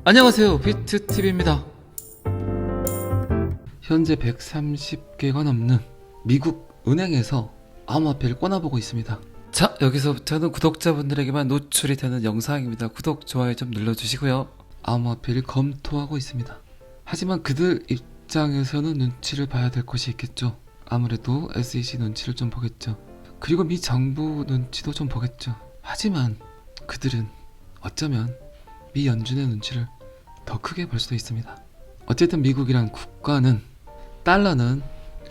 안녕하세요, 비트TV입니다. 현재 130개가 넘는 미국 은행에서 암호화폐를 꺼내보고 있습니다. 자, 여기서부터는 구독자분들에게만 노출이 되는 영상입니다. 구독, 좋아요 좀 눌러주시고요. 암호화폐를 검토하고 있습니다. 하지만 그들 입장에서는 눈치를 봐야 될 것이 있겠죠. 아무래도 SEC 눈치를 좀 보겠죠. 그리고 미 정부 눈치도 좀 보겠죠. 하지만 그들은 어쩌면 미 연준의 눈치를 더 크게 볼 수도 있습니다. 어쨌든 미국이란 국가는, 달러는,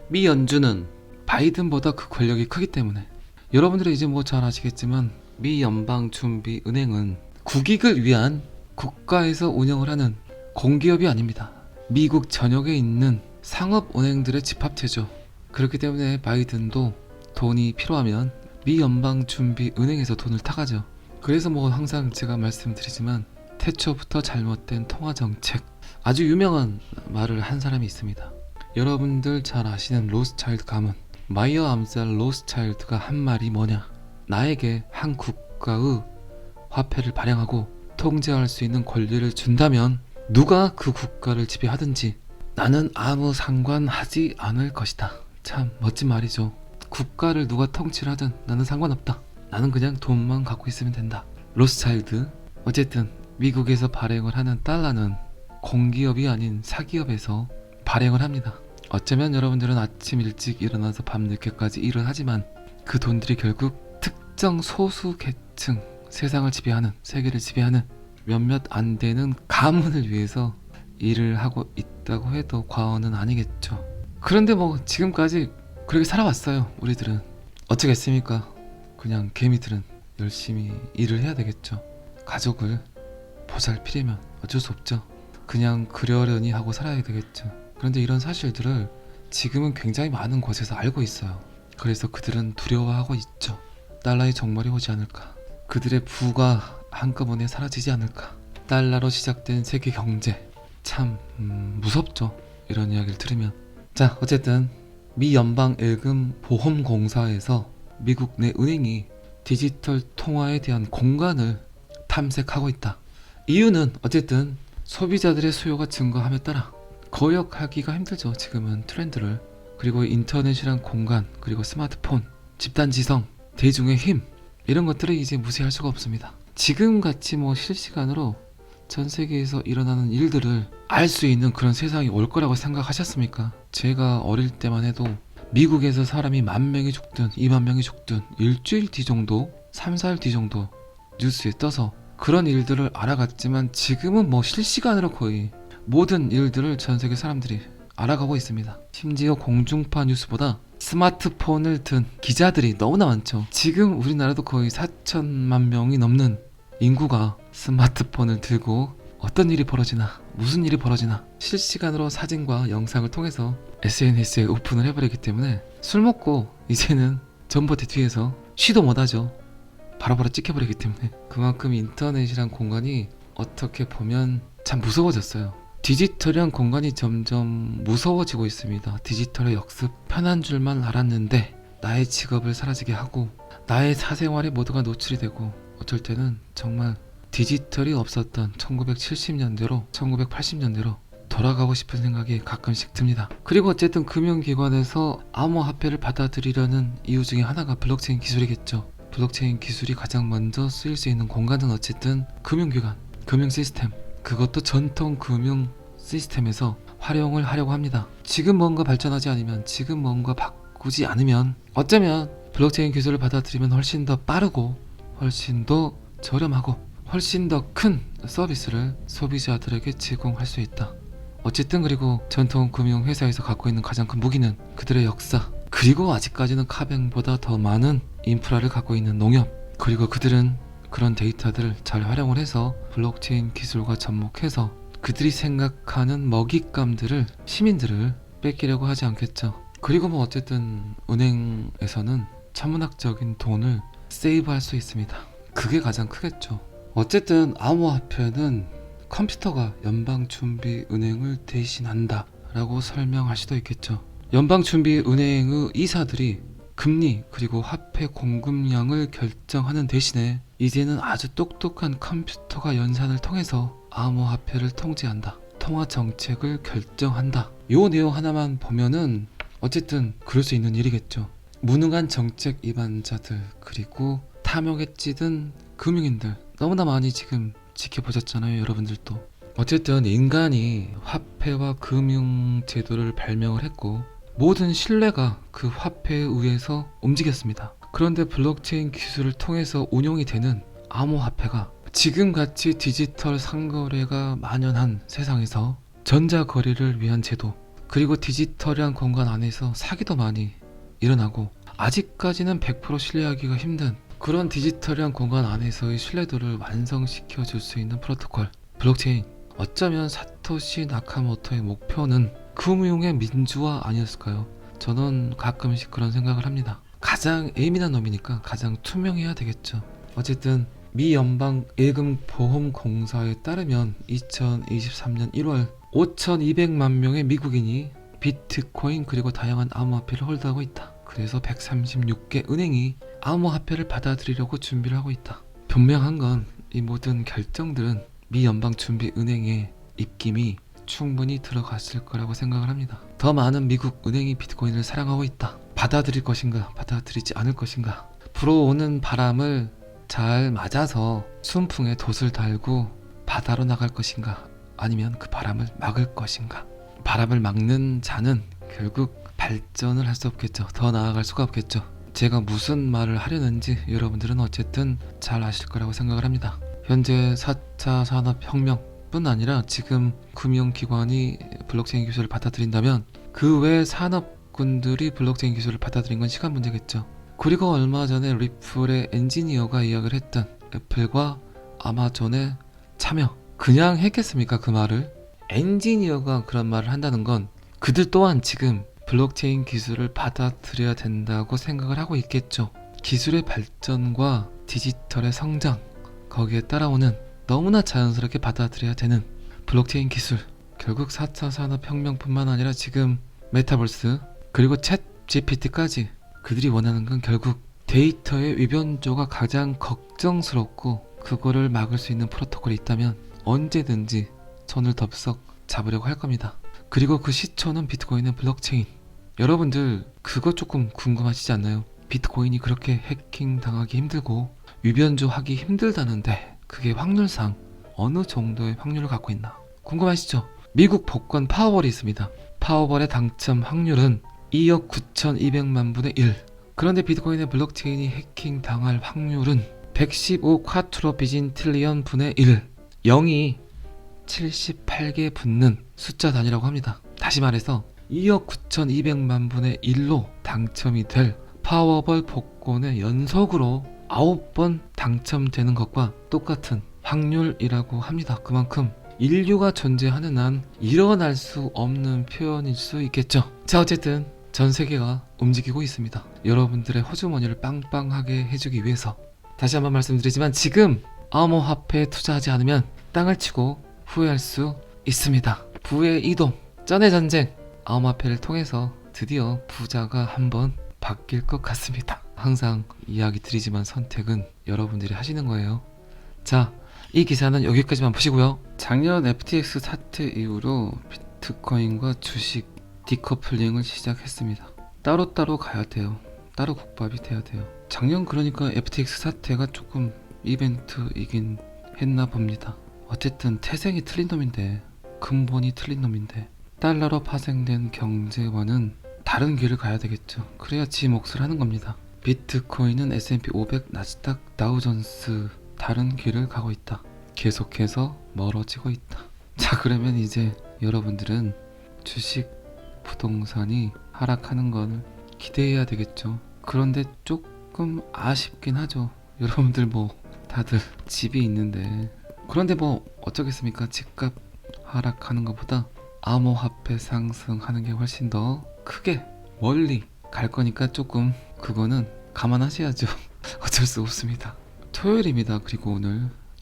미 연준은 바이든보다 그 권력이 크기 때문에, 여러분들이 이제 뭐 잘 아시겠지만 미 연방준비은행은 국익을 위한 국가에서 운영을 하는 공기업이 아닙니다. 미국 전역에 있는 상업은행들의 집합체죠. 그렇기 때문에 바이든도 돈이 필요하면 미 연방준비은행에서 돈을 타가죠. 그래서 뭐 항상 제가 말씀드리지만 태초부터 잘못된 통화정책, 아주 유명한 말을 한 사람이 있습니다. 여러분들 잘 아시는 로스차일드 가문, 마이어 암살 로스차일드가 한 말이 뭐냐, 나에게 한 국가의 화폐를 발행하고 통제할 수 있는 권리를 준다면 누가 그 국가를 지배하든지 나는 아무 상관하지 않을 것이다. 참 멋진 말이죠. 국가를 누가 통치를 하든 나는 상관없다. 나는 그냥 돈만 갖고 있으면 된다. 로스차일드. 어쨌든 미국에서 발행을 하는 달러는 공기업이 아닌 사기업에서 발행을 합니다. 어쩌면 여러분들은 아침 일찍 일어나서 밤늦게까지 일을 하지만 그 돈들이 결국 특정 소수 계층, 세상을 지배하는, 세계를 지배하는 몇몇 안 되는 가문을 위해서 일을 하고 있다고 해도 과언은 아니겠죠. 그런데 뭐 지금까지 그렇게 살아왔어요. 우리들은 어쩌겠습니까? 그냥 개미들은 열심히 일을 해야 되겠죠. 가족을 보살피려면 어쩔 수 없죠. 그냥 그러려니 하고 살아야 되겠죠. 그런데 이런 사실들을 지금은 굉장히 많은 곳에서 알고 있어요. 그래서 그들은 두려워하고 있죠. 달러의 종말이 오지 않을까, 그들의 부가 한꺼번에 사라지지 않을까. 달러로 시작된 세계 경제, 참 무섭죠, 이런 이야기를 들으면. 자, 어쨌든 미 연방예금보험공사에서 미국 내 은행이 디지털 통화에 대한 공간을 탐색하고 있다. 이유는 어쨌든 소비자들의 수요가 증가함에 따라 거역하기가 힘들죠, 지금은 트렌드를. 그리고 인터넷이란 공간, 그리고 스마트폰, 집단지성, 대중의 힘, 이런 것들을 이제 무시할 수가 없습니다. 지금같이 뭐 실시간으로 전 세계에서 일어나는 일들을 알 수 있는 그런 세상이 올 거라고 생각하셨습니까? 제가 어릴 때만 해도 미국에서 사람이 10,000명이 죽든 20,000명이 죽든 일주일 뒤 정도, 3, 4일 뒤 정도 뉴스에 떠서 그런 일들을 알아갔지만 지금은 뭐 실시간으로 거의 모든 일들을 전 세계 사람들이 알아가고 있습니다. 심지어 공중파 뉴스보다 스마트폰을 든 기자들이 너무나 많죠. 지금 우리나라도 거의 4천만 명이 넘는 인구가 스마트폰을 들고 어떤 일이 벌어지나, 무슨 일이 벌어지나 실시간으로 사진과 영상을 통해서 SNS에 오픈을 해버리기 때문에 술 먹고 이제는 전봇대 뒤에서 쉬도 못하죠. 바로바로 찍혀버리기 때문에. 그만큼 인터넷이란 공간이 어떻게 보면 참 무서워졌어요. 디지털이란 공간이 점점 무서워지고 있습니다. 디지털의 역습, 편한 줄만 알았는데 나의 직업을 사라지게 하고 나의 사생활에 모두가 노출이 되고, 어쩔 때는 정말 디지털이 없었던 1970년대로 1980년대로 돌아가고 싶은 생각이 가끔씩 듭니다. 그리고 어쨌든 금융기관에서 암호화폐를 받아들이려는 이유 중에 하나가 블록체인 기술이겠죠. 블록체인 기술이 가장 먼저 쓰일 수 있는 공간은 어쨌든 금융기관, 금융시스템, 그것도 전통 금융 시스템에서 활용을 하려고 합니다. 지금 뭔가 발전하지 않으면, 지금 뭔가 바꾸지 않으면 어쩌면 블록체인 기술을 받아들이면 훨씬 더 빠르고 훨씬 더 저렴하고 훨씬 더 큰 서비스를 소비자들에게 제공할 수 있다. 어쨌든 그리고 전통 금융회사에서 갖고 있는 가장 큰 무기는 그들의 역사, 그리고 아직까지는 카뱅보다 더 많은 인프라를 갖고 있는 농협, 그리고 그들은 그런 데이터들을 잘 활용을 해서 블록체인 기술과 접목해서 그들이 생각하는 먹잇감들을, 시민들을 뺏기려고 하지 않겠죠. 그리고 뭐 어쨌든 은행에서는 천문학적인 돈을 세이브할 수 있습니다. 그게 가장 크겠죠. 어쨌든 암호화폐는 컴퓨터가 연방준비은행을 대신한다 라고 설명할 수도 있겠죠. 연방준비은행의 이사들이 금리 그리고 화폐 공급량을 결정하는 대신에 이제는 아주 똑똑한 컴퓨터가 연산을 통해서 암호화폐를 통제한다. 통화 정책을 결정한다. 요 내용 하나만 보면은 어쨌든 그럴 수 있는 일이겠죠. 무능한 정책 위반자들 그리고 탐욕에 찌든 금융인들 너무나 많이 지금 지켜보셨잖아요, 여러분들도. 어쨌든 인간이 화폐와 금융 제도를 발명을 했고 모든 신뢰가 그 화폐에 의해서 움직였습니다. 그런데 블록체인 기술을 통해서 운용이 되는 암호화폐가 지금같이 디지털 상거래가 만연한 세상에서 전자거래를 위한 제도 그리고 디지털한 공간 안에서 사기도 많이 일어나고 아직까지는 100% 신뢰하기가 힘든 그런 디지털한 공간 안에서의 신뢰도를 완성시켜 줄 수 있는 프로토콜 블록체인. 어쩌면 사토시 나카모토의 목표는 금융의 민주화 아니었을까요? 저는 가끔씩 그런 생각을 합니다. 가장 예민한 놈이니까 가장 투명해야 되겠죠. 어쨌든 미 연방 예금보험공사에 따르면 2023년 1월 5,200만 명의 미국인이 비트코인 그리고 다양한 암호화폐를 홀드하고 있다. 그래서 136개 은행이 암호화폐를 받아들이려고 준비를 하고 있다. 분명한 건 이 모든 결정들은 미 연방준비은행의 입김이 충분히 들어갔을 거라고 생각을 합니다. 더 많은 미국 은행이 비트코인을 사랑하고 있다. 받아들일 것인가 받아들이지 않을 것인가. 불어오는 바람을 잘 맞아서 순풍에 돛을 달고 바다로 나갈 것인가 아니면 그 바람을 막을 것인가. 바람을 막는 자는 결국 발전을 할 수 없겠죠. 더 나아갈 수가 없겠죠. 제가 무슨 말을 하려는지 여러분들은 어쨌든 잘 아실 거라고 생각을 합니다. 현재 4차 산업혁명뿐 아니라 지금 금융기관이 블록체인 기술을 받아들인다면 그 외 산업군들이 블록체인 기술을 받아들인 건 시간 문제겠죠. 그리고 얼마 전에 리플의 엔지니어가 이야기를 했던 애플과 아마존의 참여, 그냥 했겠습니까 그 말을? 엔지니어가 그런 말을 한다는 건 그들 또한 지금 블록체인 기술을 받아들여야 된다고 생각을 하고 있겠죠. 기술의 발전과 디지털의 성장, 거기에 따라오는 너무나 자연스럽게 받아들여야 되는 블록체인 기술. 결국 4차 산업혁명뿐만 아니라 지금 메타버스 그리고 챗 GPT까지 그들이 원하는 건 결국 데이터의 위변조가 가장 걱정스럽고 그거를 막을 수 있는 프로토콜이 있다면 언제든지 손을 덥석 잡으려고 할 겁니다. 그리고 그 시초는 비트코인의 블록체인. 여러분들 그거 조금 궁금하시지 않나요? 비트코인이 그렇게 해킹 당하기 힘들고 위변조 하기 힘들다는데 그게 확률상 어느 정도의 확률을 갖고 있나 궁금하시죠? 미국 복권 파워볼이 있습니다. 파워볼의 당첨 확률은 2억 9,200만 분의 1. 그런데 비트코인의 블록체인이 해킹 당할 확률은 115 쿼트로 비진틸리언 분의 1. 0이 78개 붙는 숫자 단위라고 합니다. 다시 말해서 2억 9,200만 분의 1로 당첨이 될 파워볼 복권의 연속으로 9번 당첨되는 것과 똑같은 확률이라고 합니다. 그만큼 인류가 존재하는 한 일어날 수 없는 표현일 수 있겠죠. 자, 어쨌든 전 세계가 움직이고 있습니다. 여러분들의 호주머니를 빵빵하게 해주기 위해서 다시 한번 말씀드리지만 지금 암호화폐에 투자하지 않으면 땅을 치고 후회할 수 있습니다. 부의 이동, 쩐의 전쟁, 암호화폐를 통해서 드디어 부자가 한번 바뀔 것 같습니다. 항상 이야기 드리지만 선택은 여러분들이 하시는 거예요. 자, 이 기사는 여기까지만 보시고요. 작년 FTX 사태 이후로 비트코인과 주식 디커플링을 시작했습니다. 따로따로 가야 돼요. 따로 국밥이 돼야 돼요. 작년 그러니까 FTX 사태가 조금 이벤트이긴 했나 봅니다. 어쨌든 태생이 틀린 놈인데, 근본이 틀린 놈인데 달러로 파생된 경제와는 다른 길을 가야 되겠죠. 그래야 지 몫을 하는 겁니다. 비트코인은 S&P 500, 나스닥, 다우존스 다른 길을 가고 있다. 계속해서 멀어지고 있다. 자, 그러면 이제 여러분들은 주식, 부동산이 하락하는 걸 기대해야 되겠죠. 그런데 조금 아쉽긴 하죠. 여러분들 뭐 다들 집이 있는데, 그런데 뭐 어쩌겠습니까? 집값 하락하는 것보다 암호화폐 상승하는 게 훨씬 더 크게 멀리 갈 거니까 조금 그거는 감안하셔야죠. 어쩔 수 없습니다. 토요일입니다. 그리고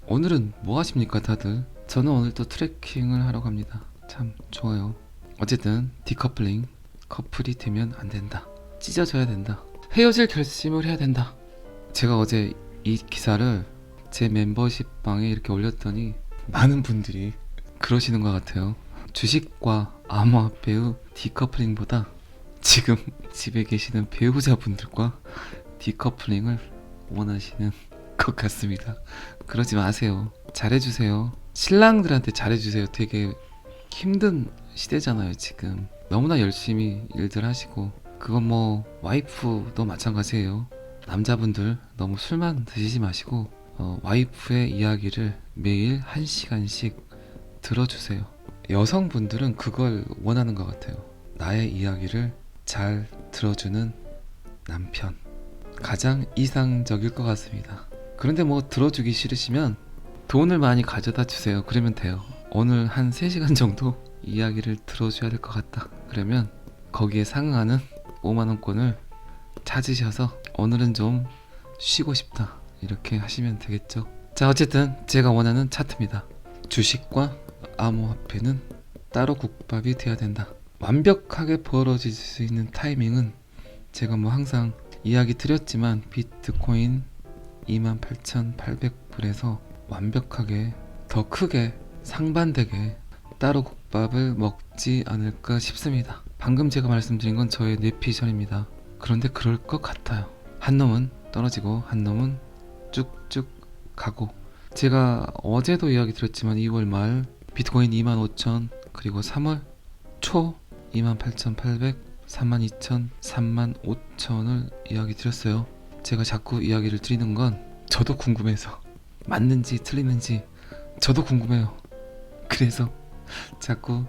오늘은 뭐 하십니까 다들? 저는 오늘 또 트레킹을 하러 갑니다. 참 좋아요. 어쨌든 디커플링, 커플이 되면 안 된다. 찢어져야 된다. 헤어질 결심을 해야 된다. 제가 어제 이 기사를 제 멤버십 방에 이렇게 올렸더니 많은 분들이 그러시는 것 같아요. 주식과 암호화폐의 디커플링보다 지금 집에 계시는 배우자분들과 디커플링을 원하시는 것 같습니다. 그러지 마세요. 잘해주세요. 신랑들한테 잘해주세요. 되게 힘든 시대잖아요 지금. 너무나 열심히 일들 하시고, 그건 뭐 와이프도 마찬가지예요. 남자분들 너무 술만 드시지 마시고 와이프의 이야기를 매일 1시간씩 들어주세요. 여성분들은 그걸 원하는 것 같아요. 나의 이야기를 잘 들어주는 남편. 가장 이상적일 것 같습니다. 그런데 뭐 들어주기 싫으시면 돈을 많이 가져다 주세요. 그러면 돼요. 오늘 한 3시간 정도 이야기를 들어줘야 될 것 같다. 그러면 거기에 상응하는 5만원권을 찾으셔서 오늘은 좀 쉬고 싶다 이렇게 하시면 되겠죠. 자, 어쨌든 제가 원하는 차트입니다. 주식과 암호화폐는 따로 국밥이 돼야 된다. 완벽하게 벌어질 수 있는 타이밍은 제가 뭐 항상 이야기 드렸지만 비트코인 28,800불에서 완벽하게 더 크게 상반되게 따로 국밥을 먹지 않을까 싶습니다. 방금 제가 말씀드린 건 저의 뇌피셜입니다. 그런데 그럴 것 같아요. 한 놈은 떨어지고 한 놈은 쭉쭉 가고, 제가 어제도 이야기 드렸지만 2월 말 비트코인 25,000, 그리고 3월 초 28,800, 32,000, 35,000을 이야기 드렸어요. 제가 자꾸 이야기를 드리는 건 저도 궁금해서, 맞는지 틀리는지 저도 궁금해요. 그래서 자꾸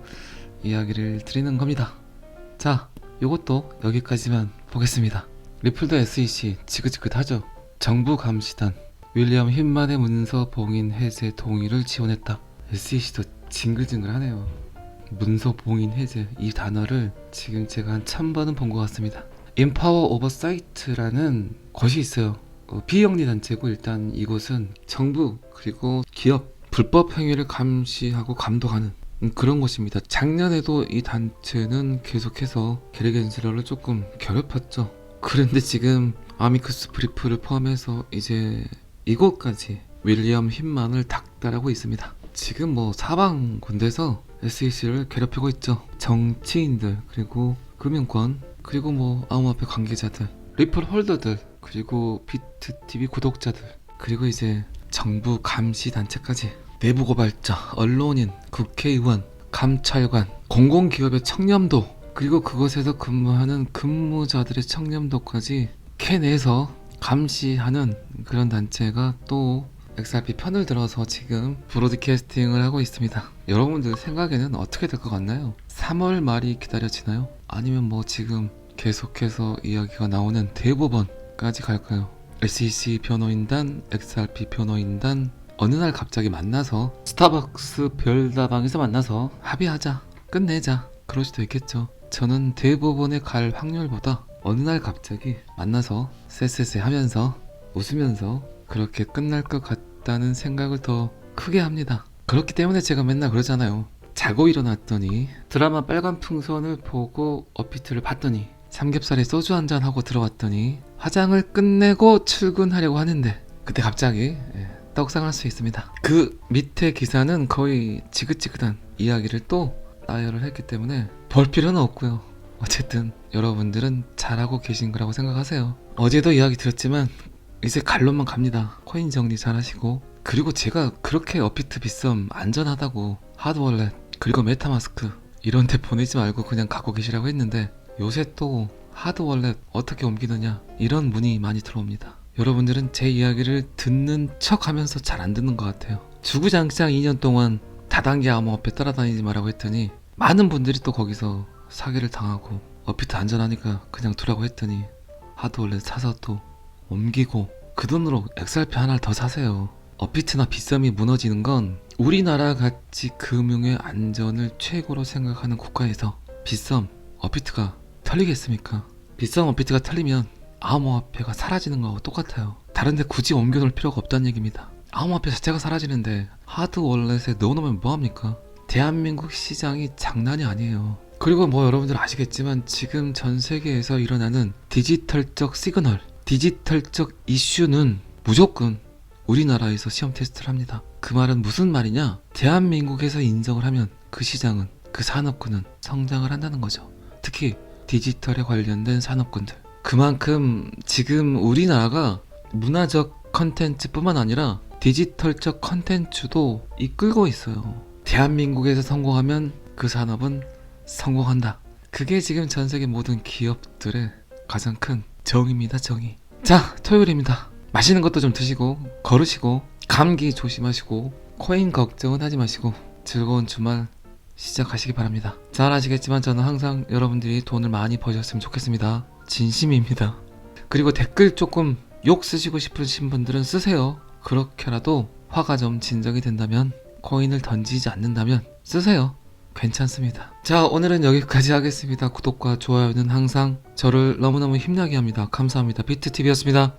이야기를 드리는 겁니다. 자, 요것도 여기까지만 보겠습니다. 리플도 SEC 지긋지긋하죠. 정부 감시단 윌리엄 휜만의 문서 봉인 해제 동의를 지원했다. SEC도 징글징글하네요. 문서 봉인 해제, 이 단어를 지금 제가 한 1000번은 본 것 같습니다. 인파워 오버사이트라는 것이 있어요. 비영리 단체고, 일단 이곳은 정부 그리고 기업 불법 행위를 감시하고 감독하는 그런 곳입니다. 작년에도 이 단체는 계속해서 게르겐슬러를 조금 괴롭혔죠. 그런데 지금 아미쿠스 브리프를 포함해서 이제 이곳까지 윌리엄 휜만을 닥달하고 있습니다. 지금 뭐 사방 군데서 SEC를 괴롭히고 있죠. 정치인들, 그리고 금융권, 그리고 뭐 암호화폐 관계자들, 리플 홀더들, 그리고 비트TV 구독자들, 그리고 이제 정부 감시 단체까지, 내부 고발자, 언론인, 국회의원, 감찰관, 공공기업의 청렴도, 그리고 그곳에서 근무하는 근무자들의 청렴도까지 캐내서 감시하는 그런 단체가 또 XRP 편을 들어서 지금 브로드캐스팅을 하고 있습니다. 여러분들 생각에는 어떻게 될 것 같나요? 3월 말이 기다려지나요? 아니면 뭐 지금 계속해서 이야기가 나오는 대법원까지 갈까요? SEC 변호인단, XRP 변호인단 어느 날 갑자기 만나서 스타벅스 별다방에서 만나서 합의하자, 끝내자, 그럴 수도 있겠죠. 저는 대법원에 갈 확률보다 어느 날 갑자기 만나서 쎄쎄쎄 하면서 웃으면서 그렇게 끝날 것 같다는 생각을 더 크게 합니다. 그렇기 때문에 제가 맨날 그러잖아요. 자고 일어났더니 드라마 빨간 풍선을 보고 업비트를 봤더니 삼겹살에 소주 한잔 하고 들어왔더니 화장을 끝내고 출근하려고 하는데 그때 갑자기 떡상할 수 있습니다. 그 밑에 기사는 거의 지긋지긋한 이야기를 또 나열을 했기 때문에 볼 필요는 없고요. 어쨌든 여러분들은 잘하고 계신 거라고 생각하세요. 어제도 이야기 드렸지만 이제 갈론만 갑니다. 코인 정리 잘 하시고, 그리고 제가 그렇게 업비트 빗썸 안전하다고 하드월렛 그리고 메타마스크 이런 데 보내지 말고 그냥 갖고 계시라고 했는데, 요새 또 하드월렛 어떻게 옮기느냐 이런 문의 많이 들어옵니다. 여러분들은 제 이야기를 듣는 척 하면서 잘 안 듣는 것 같아요. 주구장창 2년 동안 다단계 암호화폐 따라다니지 말라고 했더니 많은 분들이 또 거기서 사기를 당하고, 업비트 안전하니까 그냥 두라고 했더니 하드월렛 사서 또 옮기고, 그 돈으로 XRP 하나를 더 사세요. 업비트나 빗썸이 무너지는 건 우리나라 같이 금융의 안전을 최고로 생각하는 국가에서 빗썸, 업비트가 털리겠습니까? 빗썸, 업비트가 털리면 암호화폐가 사라지는 거하고 똑같아요. 다른데 굳이 옮겨놓을 필요가 없다는 얘기입니다. 암호화폐 자체가 사라지는데 하드월렛에 넣어놓으면 뭐합니까? 대한민국 시장이 장난이 아니에요. 그리고 뭐 여러분들 아시겠지만 지금 전 세계에서 일어나는 디지털적 시그널, 디지털적 이슈는 무조건 우리나라에서 시험 테스트를 합니다. 그 말은 무슨 말이냐? 대한민국에서 인정을 하면 그 시장은, 그 산업군은 성장을 한다는 거죠. 특히 디지털에 관련된 산업군들. 그만큼 지금 우리나라가 문화적 컨텐츠뿐만 아니라 디지털적 컨텐츠도 이끌고 있어요. 대한민국에서 성공하면 그 산업은 성공한다. 그게 지금 전 세계 모든 기업들의 가장 큰 정의입니다. 정의. 자, 토요일입니다. 맛있는 것도 좀 드시고 걸으시고 감기 조심하시고 코인 걱정은 하지 마시고 즐거운 주말 시작하시기 바랍니다. 잘 아시겠지만 저는 항상 여러분들이 돈을 많이 버셨으면 좋겠습니다. 진심입니다. 그리고 댓글 조금 욕 쓰시고 싶으신 분들은 쓰세요. 그렇게라도 화가 좀 진정이 된다면, 코인을 던지지 않는다면 쓰세요. 괜찮습니다. 자, 오늘은 여기까지 하겠습니다. 구독과 좋아요는 항상 저를 너무너무 힘나게 합니다. 감사합니다. 비트TV였습니다.